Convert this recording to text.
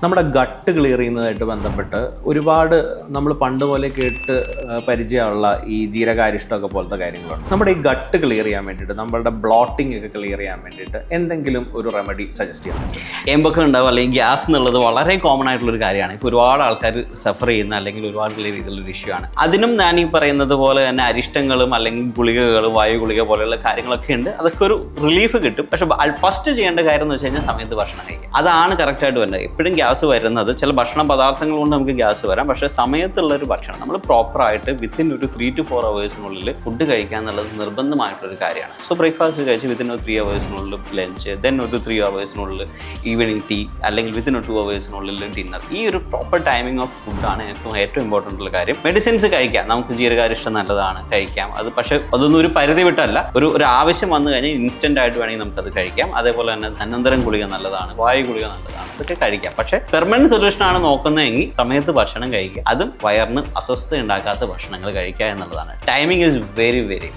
നമ്മുടെ gut clear ചെയ്യുന്നതായിട്ട് ബന്ധപ്പെട്ട് ഒരുപാട് നമ്മൾ പണ്ട് പോലെ കേട്ട് പരിചയമുള്ള ഈ ജീരകാരിഷ്ടമൊക്കെ പോലത്തെ കാര്യങ്ങളുണ്ട്. നമ്മുടെ ഈ ഗട്ട് ക്ലിയർ ചെയ്യാൻ വേണ്ടിയിട്ട്, നമ്മളുടെ ബ്ലോട്ടിംഗ് ഒക്കെ ക്ലിയർ ചെയ്യാൻ വേണ്ടിയിട്ട് എന്തെങ്കിലും ഒരു റെമഡി സജസ്റ്റ് ചെയ്യാൻ പറ്റും? എമ്പൊക്കെ ഉണ്ടാവും അല്ലെങ്കിൽ ഗ്യാസ് എന്നുള്ളത് വളരെ കോമൺ ആയിട്ടുള്ളൊരു കാര്യമാണ്. ഇപ്പോൾ ഒരുപാട് ആൾക്കാർ സഫർ ചെയ്യുന്ന അല്ലെങ്കിൽ ഒരുപാട് ക്ലിയർ ചെയ്തുള്ളൊരു ഇഷ്യൂ ആണ്. അതിനും ഞാൻ ഈ പറയുന്നത് പോലെ തന്നെ അരിഷ്ടങ്ങളും അല്ലെങ്കിൽ ഗുളികകളും വായു ഗുളിക പോലെയുള്ള കാര്യങ്ങളൊക്കെ ഉണ്ട്. അതൊക്കെ ഒരു റിലീഫ് കിട്ടും. പക്ഷെ ഫസ്റ്റ് ചെയ്യേണ്ട കാര്യം എന്ന് വെച്ച് കഴിഞ്ഞാൽ സമയത്ത് ഭക്ഷണം കഴിക്കുക. അതാണ് കറക്റ്റായിട്ട് വരുന്നത്. എപ്പോഴും ഗ്യാസ് വരുന്നത് ചില ഭക്ഷണ പദാർത്ഥങ്ങൾ കൊണ്ട് നമുക്ക് ഗ്യാസ് വരാം. പക്ഷേ സമയത്തുള്ളൊരു ഭക്ഷണം നമ്മൾ പ്രോപ്പറായിട്ട് വിത്തിൻ ഒരു 3 to 4 hours ഫുഡ് കഴിക്കുക എന്നുള്ളത് നിർബന്ധമായിട്ടൊരു കാര്യമാണ്. സോ ബ്രേക്ക്ഫാസ്റ്റ് കഴിച്ച് വിത്തിൻ ഒരു 3 hours ലഞ്ച്, ദെൻ ഒരു 3 hours ഈവനിങ് ടീ, അല്ലെങ്കിൽ വിത്തിൻ ഒരു 2 hours ഡിന്നർ. ഈ ഒരു പ്രോപ്പർ ടൈമിംഗ് ഓഫ് ഫുഡാണ് ഏറ്റവും ഇമ്പോർട്ടൻ്റ് ഉള്ള കാര്യം. മെഡിസിൻസ് കഴിക്കാം, നമുക്ക് ജീരകാരിഷ്ടം നല്ലതാണ്, കഴിക്കാം. അത് പക്ഷേ അതൊന്നും ഒരു പരിധി വിട്ടല്ല. ഒരു ആവശ്യം വന്നു കഴിഞ്ഞാൽ ഇൻസ്റ്റന്റ് ആയിട്ട് വേണമെങ്കിൽ നമുക്കത് കഴിക്കാം. അതേപോലെ തന്നെ ധന്വന്തരം ഗുളിക നല്ലതാണ്, വായു ഗുളിക നല്ലതാണ്, അതൊക്കെ കഴിക്കാം. പക്ഷേ പെർമനന്റ് സൊല്യൂഷൻ ആണ് നോക്കുന്നതെങ്കിൽ സമയത്ത് ഭക്ഷണം കഴിക്കുക. അതും വയറിന് അസ്വസ്ഥത ഉണ്ടാക്കാത്ത ഭക്ഷണങ്ങൾ കഴിക്കുക എന്നുള്ളതാണ്. Timing is very very